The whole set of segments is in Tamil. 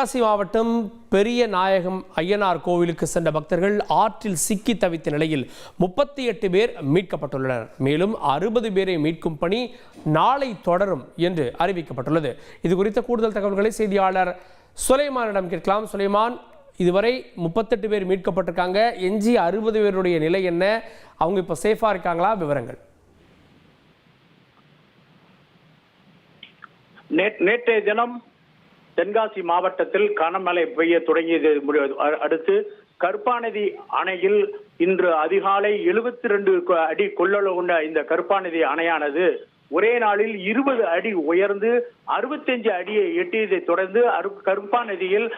தென்காசி மாவட்டம் பெரிய நாயகம் ஐயனார் கோவிலுக்கு சென்ற பக்தர்கள் ஆற்றில் சிக்கி தவித்த நிலையில் 38 பேர் மீட்கப்பட்டுள்ளனர். மேலும் 60 பேரை மீட்கும் பணி நாளை தொடரும் என்று அறிவிக்கப்பட்டுள்ளது. இது குறித்த கூடுதல் தகவல்களை செய்தியாளர் சுலைமானிடம் கேட்கலாம். சுலைமான், இதுவரை 38 பேர் மீட்கப்பட்டிருக்காங்க. எஞ்சி 60 பேருடைய நிலை என்ன? அவங்க இப்போ சேஃபா இருக்காங்களா? விவரங்கள். நேற்றைய தினம் தென்காசி மாவட்டத்தில் கனமழை பெய்ய தொடங்கியது அடுத்து கருப்பாநதி அணையில் இன்று அதிகாலை 72 அடி கொள்ளளவு கொண்ட இந்த கருப்பாநதி அணையானது ஒரே நாளில் 20 அடி உயர்ந்து 65 அடியை எட்டியதை தொடர்ந்து கருப்பாநதியில்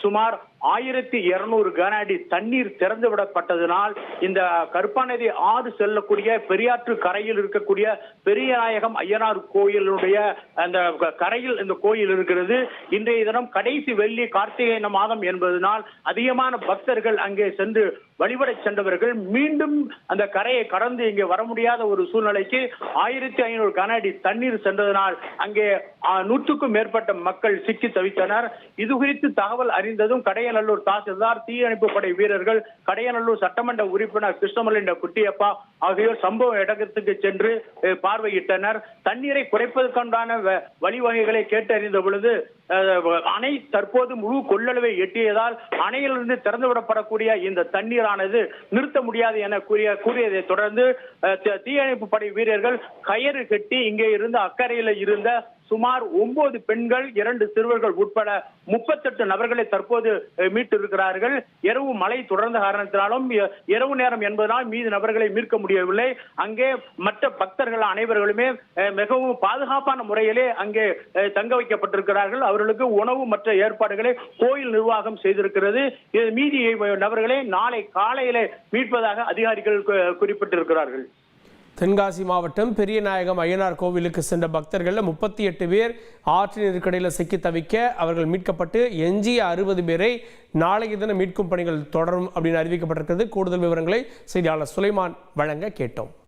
சுமார் 1200 கன அடி தண்ணீர் திறந்து விடப்பட்டதனால் இந்த கருப்பாநதி ஆறு செல்லக்கூடிய பெரியாற்று கரையில் இருக்கக்கூடிய பெரிய நாயகம் ஐயனார் கோயிலுடைய அந்த கரையில் இந்த கோயில் இருக்கிறது. இன்றைய தினம் கடைசி வெள்ளி கார்த்திகை மாதம் என்பதனால் அதிகமான பக்தர்கள் அங்கே சென்று வழிபட சென்றவர்கள் மீண்டும் அந்த கரையை கடந்து இங்கே வர முடியாத ஒரு சூழ்நிலைக்கு 1500 கன அடி தண்ணீர் சென்றதனால் அங்கே 100க்கும் மேற்பட்ட மக்கள் சிக்கி தவித்தனர். இது குறித்து தகவல் அறிந்ததும் கடையநல்லூர் தாசில்தார், தீயணைப்பு படை வீரர்கள், கடையநல்லூர் சட்டமன்ற உறுப்பினர் கிருஷ்ணமலிண்ட குட்டியப்பா ஆகியோர் சம்பவ இடத்துக்கு சென்று பார்வையிட்டனர். தண்ணீரை குறைப்பதற்கான வழிவகைகளை கேட்டறிந்த பொழுது அணை தற்போது முழு கொள்ளளவை எட்டியதால் அணையிலிருந்து திறந்துவிடப்படக்கூடிய இந்த தண்ணீரானது நிறுத்த முடியாது என கூறியதை தொடர்ந்து தீயணைப்பு படை வீரர்கள் கயிறு கட்டி இங்கே இருந்த அக்கறையில் இருந்த சுமார் 9 பெண்கள் 2 சிறுவர்கள் உட்பட 38 நபர்களை தற்போது மீட்டு இருக்கிறார்கள். இரவு மழை தொடர்ந்த காரணத்தினாலும் இரவு நேரம் என்பதனால் மீது நபர்களை மீட்க முடியவில்லை. அங்கே மற்ற பக்தர்கள் அனைவர்களுமே மிகவும் பாதுகாப்பான முறையிலே அங்கே தங்க வைக்கப்பட்டிருக்கிறார்கள். அவர்களுக்கு உணவு மற்ற ஏற்பாடுகளை கோயில் நிர்வாகம் செய்திருக்கிறது. மீதி நபர்களை நாளை காலையிலே மீட்பதாக அதிகாரிகள் குறிப்பிட்டிருக்கிறார்கள். தென்காசி மாவட்டம் பெரிய நாயகம் ஐயனார் கோவிலுக்கு சென்ற பக்தர்கள் 38 பேர் ஆற்றின் நெருக்கடியில் சிக்கி தவிக்க அவர்கள் மீட்கப்பட்டு எஞ்சிய 60 பேரை நாளைய தினம் மீட்கும் பணிகள் தொடரும் அப்படின்னு அறிவிக்கப்பட்டிருக்கிறது. கூடுதல் விவரங்களை செய்தியாளர் சுலைமான் வழங்க கேட்டோம்.